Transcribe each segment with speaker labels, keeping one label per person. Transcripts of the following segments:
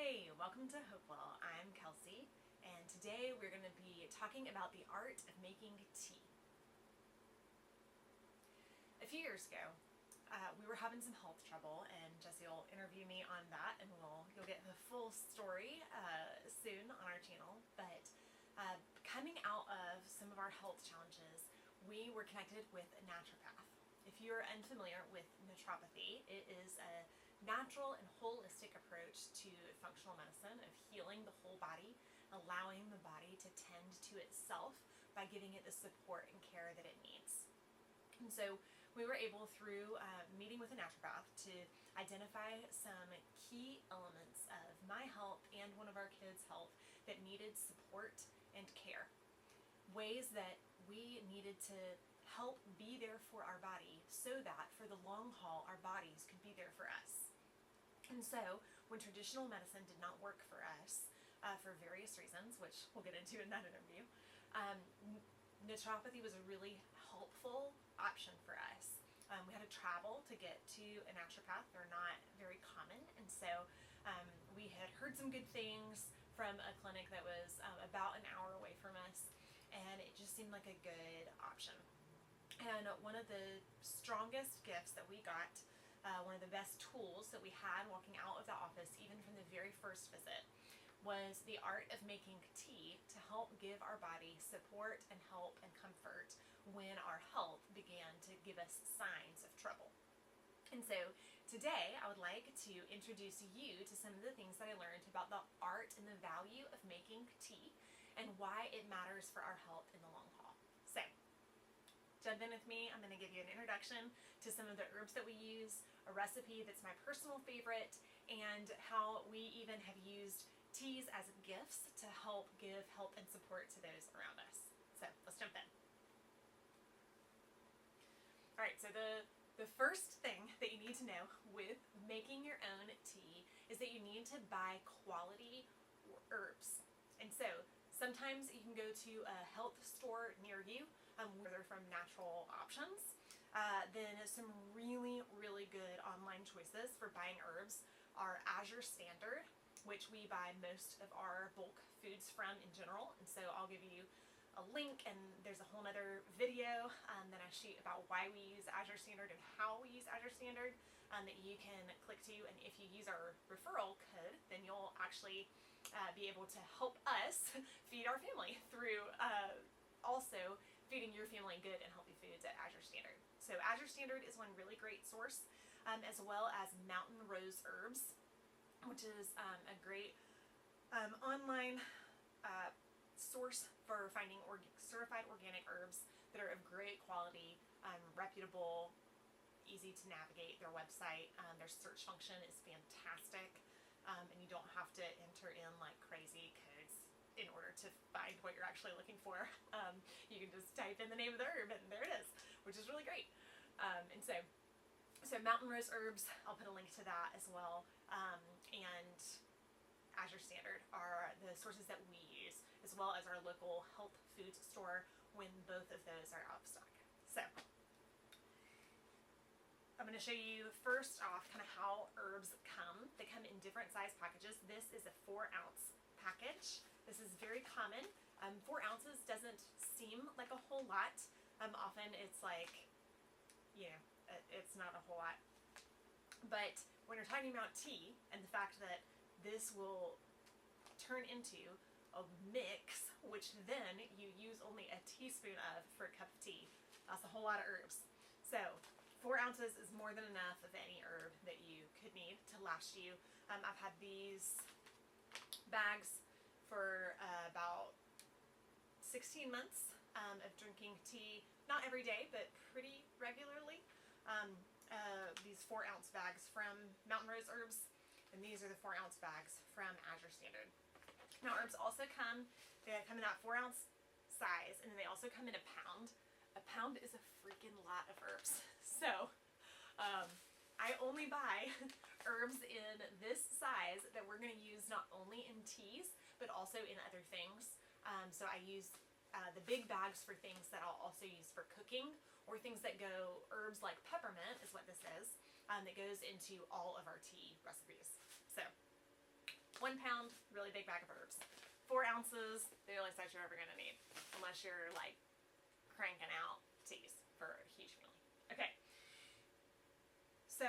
Speaker 1: Hey, welcome to Hopewell. I'm Kelsey, and today we're going to be talking about the art of making tea. A few years ago, we were having some health trouble, and Jesse will interview me on that, and you'll get the full story soon on our channel. But coming out of some of our health challenges, we were connected with a naturopath. If you're unfamiliar with naturopathy, it is a natural and holistic approach to functional medicine of healing the whole body, allowing the body to tend to itself by giving it the support and care that it needs. And so we were able, through meeting with a naturopath, to identify some key elements of my health and one of our kids' health that needed support and care. Ways that we needed to help be there for our body so that for the long haul our bodies could be there for us. And so when traditional medicine did not work for us for various reasons, which we'll get into in that interview, naturopathy was a really helpful option for us. We had to travel to get to a naturopath. They're not very common, and so we had heard some good things from a clinic that was about an hour away from us, and it just seemed like a good option. And one of the strongest gifts that we got, one of the best tools that we had walking out of the office, even from the very first visit, was the art of making tea to help give our body support and help and comfort when our health began to give us signs of trouble. And so today I would like to introduce you to some of the things that I learned about the art and the value of making tea and why it matters for our health in the long haul. So jump in with me. I'm going to give you an introduction to some of the herbs that we use, a recipe that's my personal favorite, and how we even have used teas as gifts to help give help and support to those around us. So let's jump in. All right, so the first thing that you need to know with making your own tea is that you need to buy quality herbs. And so sometimes you can go to a health store near you where they're from natural options. Then some really, really good online choices for buying herbs are Azure Standard, which we buy most of our bulk foods from in general. And so I'll give you a link, and there's a whole other video that I shoot about why we use Azure Standard and how we use Azure Standard that you can click to. And if you use our referral code, then you'll actually be able to help us feed our family through also feeding your family good and healthy foods at Azure Standard. So Azure Standard is one really great source, as well as Mountain Rose Herbs, which is a great online source for finding certified organic herbs that are of great quality, reputable, easy to navigate. Their website, their search function is fantastic, and you don't have to enter in like crazy codes in order to find what you're actually looking for. You can just type in the name of the herb and there it is, which is really great. And so Mountain Rose Herbs, I'll put a link to that as well, and Azure Standard are the sources that we use, as well as our local health foods store when both of those are out of stock. So I'm going to show you first off kind of how herbs come. They come in different size packages. This is a 4-ounce package. This is very common. 4 ounces doesn't seem like a whole lot. Often it's like, it's not a whole lot. But when you're talking about tea and the fact that this will turn into a mix, which then you use only a teaspoon of for a cup of tea, that's a whole lot of herbs. So 4 ounces is more than enough of any herb that you could need to last you. I've had these bags for about 16 months of drinking tea, not every day, but pretty regularly. These 4-ounce bags from Mountain Rose Herbs, and these are the 4-ounce bags from Azure Standard. Now herbs also come in that 4-ounce size, and then they also come in a pound. A pound is a freaking lot of herbs. So I only buy herbs in this size that we're going to use not only in teas, but also in other things. So I use the big bags for things that I'll also use for cooking, or things that go, herbs like peppermint is what this is, that goes into all of our tea recipes. So 1 pound, really big bag of herbs. 4 ounces, the only size you're ever going to need, unless you're like cranking out teas for a huge family. Okay, so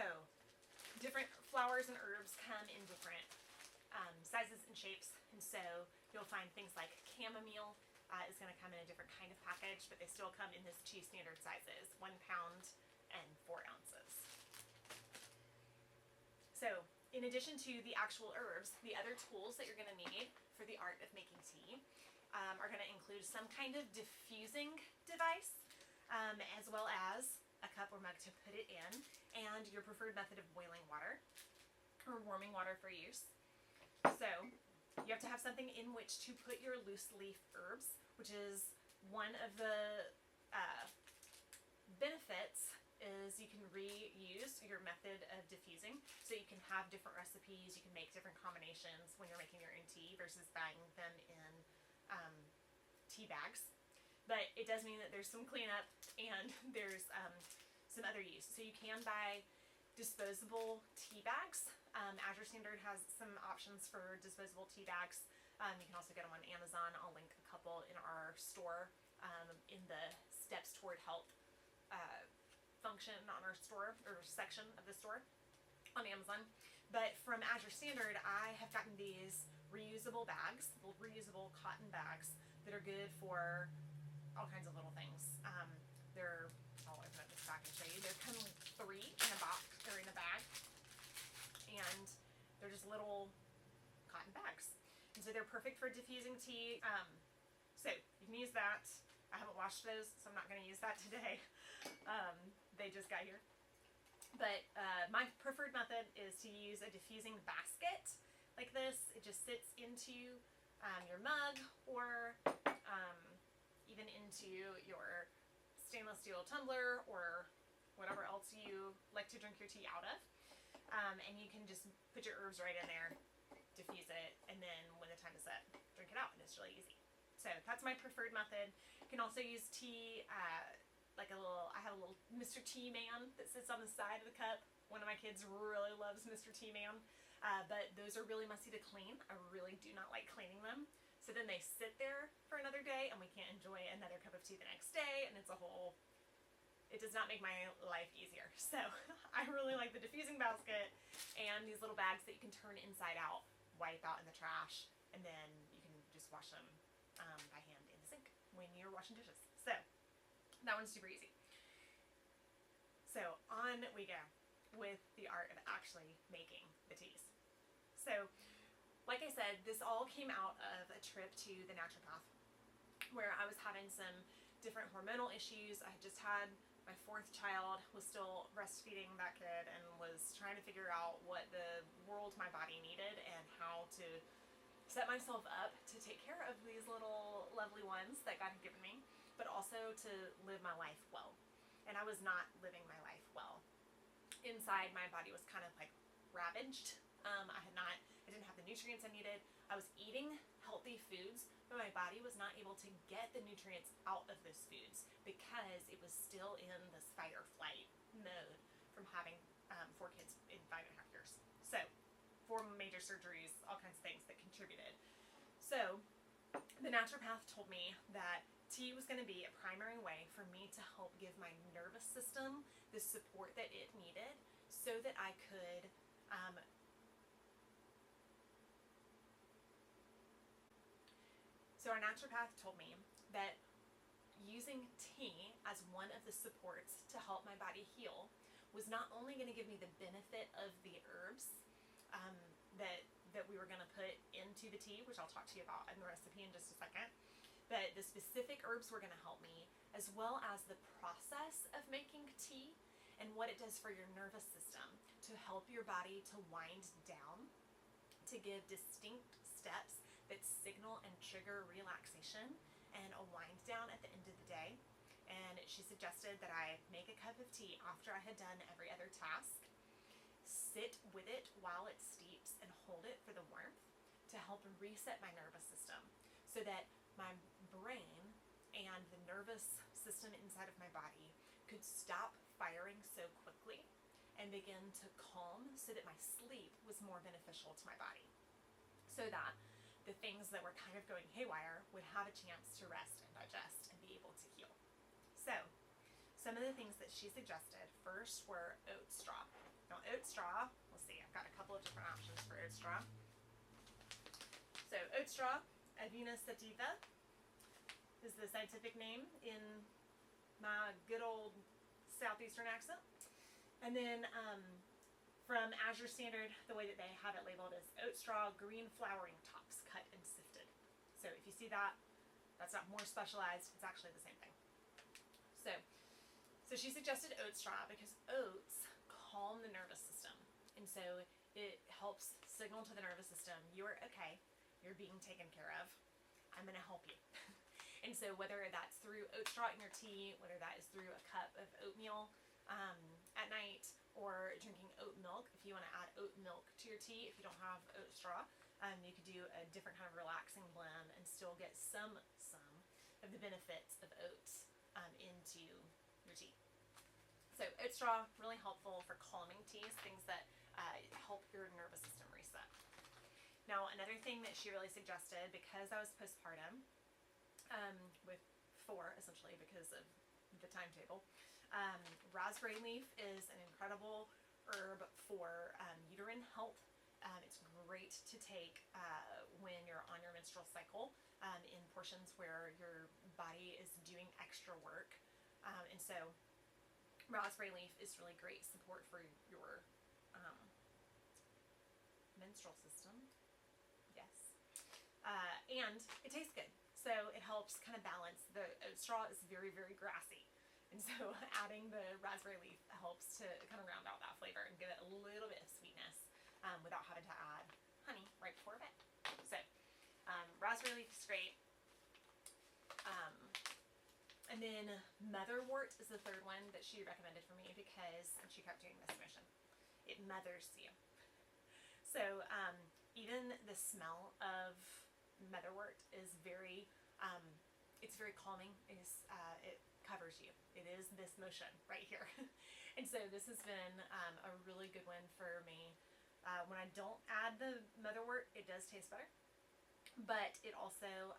Speaker 1: different flowers and herbs come in different sizes and shapes, and so you'll find things like chamomile is going to come in a different kind of package, but they still come in those 2 standard sizes, 1 pound and 4 ounces. So in addition to the actual herbs, the other tools that you're going to need for the art of making tea are going to include some kind of diffusing device, as well as a cup or mug to put it in, and your preferred method of boiling water or warming water for use. So you have to have something in which to put your loose leaf herbs, which is one of the benefits is you can reuse your method of diffusing, so you can have different recipes, you can make different combinations when you're making your own tea versus buying them in tea bags. But it does mean that there's some cleanup and there's some other use. So you can buy disposable tea bags. Azure Standard has some options for disposable tea bags. You can also get them on Amazon. I'll link a couple in our store in the Steps Toward Health function on our store or section of the store on Amazon. But from Azure Standard, I have gotten these reusable bags, little reusable cotton bags that are good for all kinds of little things. I'll open up this pack and show you. There come 3 in a box or in a bag, and they're just little cotton bags. And so they're perfect for diffusing tea. So you can use that. I haven't washed those, so I'm not going to use that today. They just got here. But my preferred method is to use a diffusing basket like this. It just sits into your mug or even into your stainless steel tumbler or whatever else you like to drink your tea out of. And you can just put your herbs right in there, diffuse it, and then when the time is up, drink it out, and it's really easy. So that's my preferred method. You can also use tea, I have a little Mr. Tea Man that sits on the side of the cup. One of my kids really loves Mr. Tea Man, but those are really messy to clean. I really do not like cleaning them. So then they sit there for another day, and we can't enjoy another cup of tea the next day, and it does not make my life easier. So I really like the diffusing basket and these little bags that you can turn inside out, wipe out in the trash, and then you can just wash them by hand in the sink when you're washing dishes. So that one's super easy. So on we go with the art of actually making the teas. So like I said, this all came out of a trip to the naturopath where I was having some different hormonal issues. I had just had my 4th child, was still breastfeeding that kid, and was trying to figure out what the world my body needed and how to set myself up to take care of these little lovely ones that God had given me, but also to live my life well. And I was not living my life well. Inside, my body was kind of like ravaged. I didn't have the nutrients I needed. I was eating healthy foods, but my body was not able to get the nutrients out of those foods because it was still in this fight or flight mode from having 4 kids in 5.5 years. So 4 major surgeries, all kinds of things that contributed. So the naturopath told me that tea was going to be a primary way for me to help give my nervous system the support that it needed so that I could So our naturopath told me that using tea as one of the supports to help my body heal was not only going to give me the benefit of the herbs that we were going to put into the tea, which I'll talk to you about in the recipe in just a second, but the specific herbs were going to help me, as well as the process of making tea and what it does for your nervous system to help your body to wind down, to give distinct steps that signal and trigger relaxation and a wind down at the end of the day. And she suggested that I make a cup of tea after I had done every other task, sit with it while it steeps, and hold it for the warmth to help reset my nervous system so that my brain and the nervous system inside of my body could stop firing so quickly and begin to calm so that my sleep was more beneficial to my body. so that the things that were kind of going haywire would have a chance to rest and digest and be able to heal. So, some of the things that she suggested first were oat straw. Now, oat straw, let's see, I've got a couple of different options for oat straw. So, oat straw, Avena sativa, is the scientific name in my good old southeastern accent. And then from Azure Standard, the way that they have it labeled is oat straw, green flowering tops, cut and sifted. So if you see that, that's not more specialized, it's actually the same thing. So she suggested oat straw because oats calm the nervous system. And so it helps signal to the nervous system, you're okay, you're being taken care of, I'm gonna help you. And so whether that's through oat straw in your tea, whether that is through a cup of oatmeal at night, or drinking oat milk, if you want to add oat milk to your tea, if you don't have oat straw, you could do a different kind of relaxing blend and still get some of the benefits of oats into your tea. So oat straw, really helpful for calming teas, things that help your nervous system reset. Now, another thing that she really suggested, because I was postpartum, with 4 essentially because of the timetable, raspberry leaf is an incredible herb for uterine health. It's great to take when you're on your menstrual cycle in portions where your body is doing extra work. And so raspberry leaf is really great support for your menstrual system. Yes. And it tastes good. So it helps kind of balance. The oat straw is very, very grassy. And so adding the raspberry leaf helps to kind of round out that flavor and give it a little bit of sweetness without having to add honey right before bed. So raspberry leaf is great. And then Motherwort is the third one that she recommended for me because she kept doing this motion. It mothers you. So even the smell of Motherwort is very, it's very calming. It covers you. It is this motion right here. And so this has been a really good one for me. When I don't add the Motherwort, it does taste better, but it also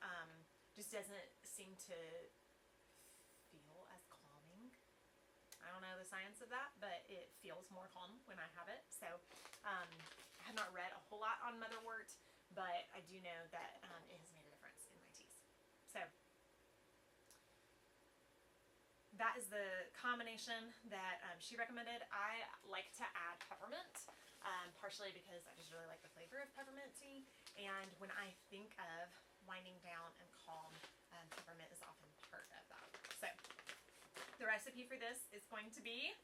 Speaker 1: just doesn't seem to feel as calming. I don't know the science of that, but it feels more calm when I have it. So I have not read a whole lot on Motherwort, but I do know that it has made a difference in my teas. So that is the combination that she recommended. I like to add peppermint, partially because I just really like the flavor of peppermint tea. And when I think of winding down and calm, peppermint is often part of that. So the recipe for this is going to be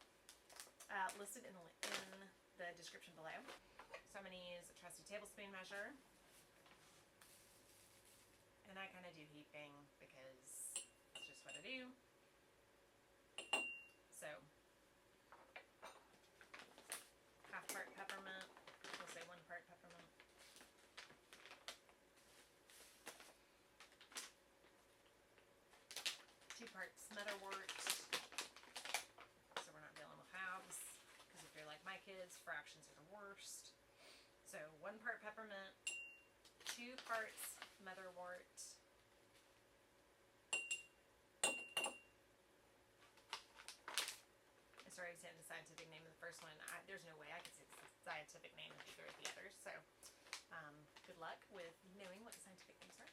Speaker 1: listed in the description below. So I'm going to use a trusty tablespoon measure. And I kind of do heaping because it's just what I do. So, half part peppermint, we'll say 1 part peppermint. 2 parts Motherwort, so we're not dealing with halves, because if you're like my kids, fractions are the worst. So 1 part peppermint, 2 parts Motherwort. Sorry, I said the scientific name of the first one. There's no way I could say the scientific name of either of the others. So, good luck with knowing what the scientific names are.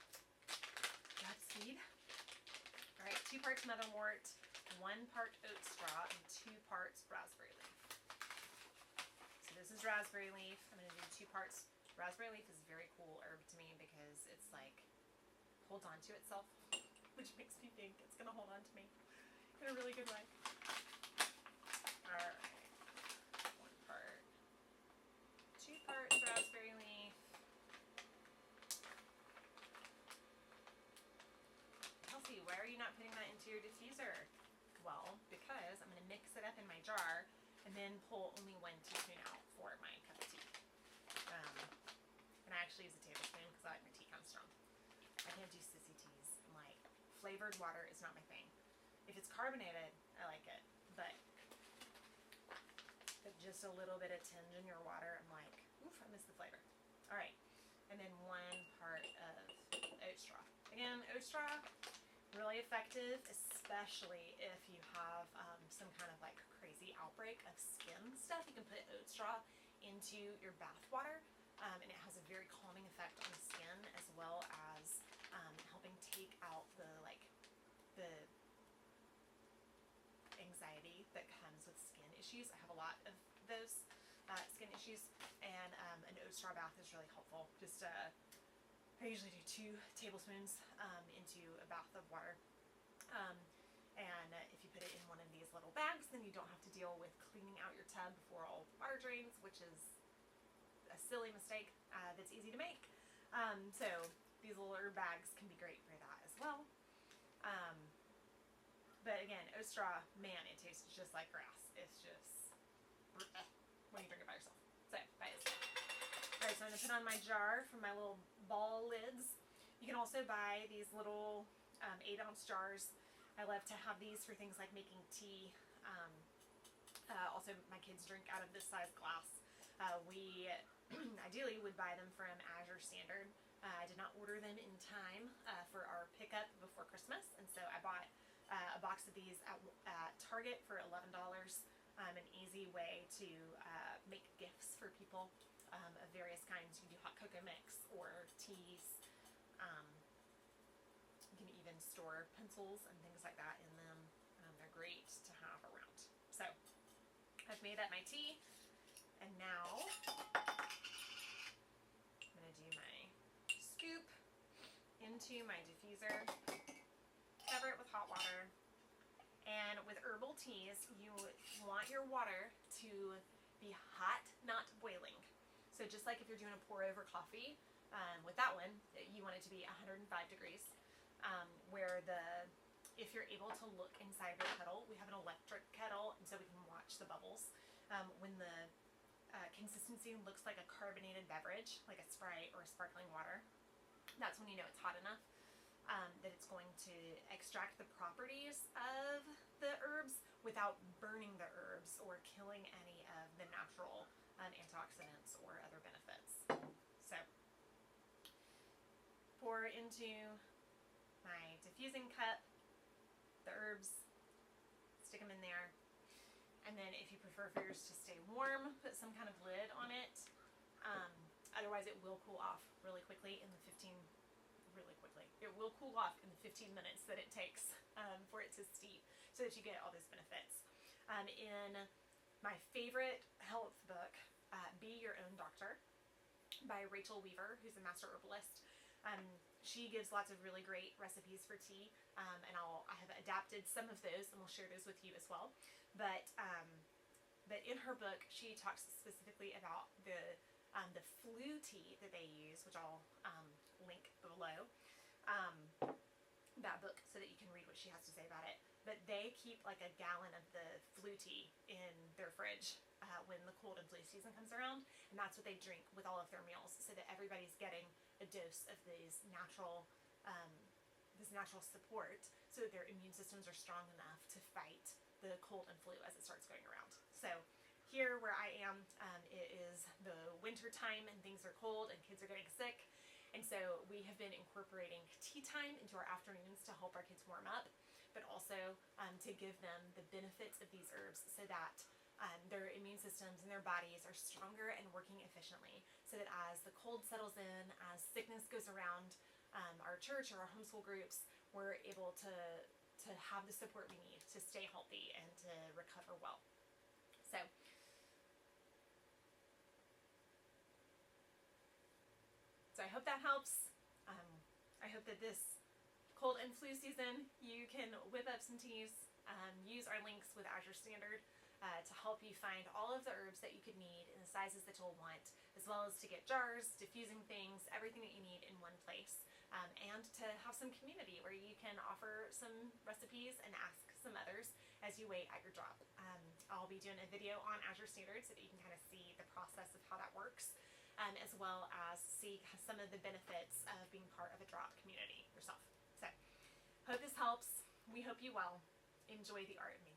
Speaker 1: Godspeed. All right, 2 parts Motherwort, 1 part oat straw, and 2 parts raspberry leaf. So this is raspberry leaf. I'm going to do 2 parts. Raspberry leaf is a very cool herb to me because it's like holds on to itself, which makes me think it's going to hold on to me in a really good way. Alright, 1 part, 2 parts raspberry leaf. Kelsey, why are you not putting that into your diffuser? Well, because I'm going to mix it up in my jar and then pull only 1 teaspoon out for my cup of tea. And I actually use a tablespoon because I like my tea kind of strong. I can't do sissy teas. I'm like, flavored water is not my thing. If it's carbonated, I like it, but just a little bit of tinge in your water, I'm like, oof, I miss the flavor. All right, and then 1 part of Oatstraw. Again, Oatstraw, really effective, especially if you have some kind of like crazy outbreak of skin stuff. You can put Oatstraw into your bath water, and it has a very calming effect on the skin, as well as helping take out the anxiety that comes with skin issues. I have a lot of those skin issues, and an Oatstraw bath is really helpful. Just I usually do 2 tablespoons into a bath of water. And if you put it in one of these little bags, then you don't have to deal with cleaning out your tub before all the water drains, which is a silly mistake that's easy to make. So these little herb bags can be great for that as well. But again, Oatstraw, man, it tastes just like grass. It's just when you drink it by yourself. So, by itself. Alright, so I'm going to put on my jar for my little ball lids. You can also buy these little 8-ounce jars. I love to have these for things like making tea. Also, my kids drink out of this size glass. We ideally would buy them from Azure Standard. I did not order them in time for our pickup before Christmas, and so I bought a box of these at Target for $11. An easy way to make gifts for people of various kinds. You can do hot cocoa mix or teas. You can even store pencils and things like that in them. They're great to have around. So I've made up my tea, and now I'm going to do my scoop into my diffuser, cover it with hot water. And with herbal teas, you want your water to be hot, not boiling. So just like if you're doing a pour over coffee, with that one, you want it to be 105 degrees. If you're able to look inside your kettle, we have an electric kettle, and so we can watch the bubbles. When the consistency looks like a carbonated beverage, like a Sprite or a sparkling water, that's when you know it's hot enough. That it's going to extract the properties of the herbs without burning the herbs or killing any of the natural antioxidants or other benefits. So, pour into my diffusing cup the herbs, stick them in there, and then if you prefer for yours to stay warm, put some kind of lid on it. Otherwise, it will cool off really quickly in the 15 minutes that it takes for it to steep, so that you get all those benefits. In my favorite health book, Be Your Own Doctor, by Rachel Weaver, who's a master herbalist, she gives lots of really great recipes for tea, and I have adapted some of those, and we'll share those with you as well. But in her book, she talks specifically about the flu tea that they use, which I'll link below. That book, so that you can read what she has to say about it. But they keep like a gallon of the flu tea in their fridge when the cold and flu season comes around, and that's what they drink with all of their meals, so that everybody's getting a dose of this natural support, so that their immune systems are strong enough to fight the cold and flu as it starts going around. So here where I am, it is the winter time and things are cold and kids are getting sick. And so we have been incorporating tea time into our afternoons to help our kids warm up, but also to give them the benefits of these herbs, so that their immune systems and their bodies are stronger and working efficiently, so that as the cold settles in, as sickness goes around our church or our homeschool groups, we're able to have the support we need to stay healthy and to recover well. So I hope that helps. I hope that this cold and flu season, you can whip up some teas, use our links with Azure Standard to help you find all of the herbs that you could need in the sizes that you'll want, as well as to get jars, diffusing things, everything that you need in one place, and to have some community where you can offer some recipes and ask some others as you wait at your job. I'll be doing a video on Azure Standard so that you can kind of see the process of how that works, as well as see some of the benefits of being part of a drop community yourself. So, hope this helps. We hope you well. Enjoy the art of nature.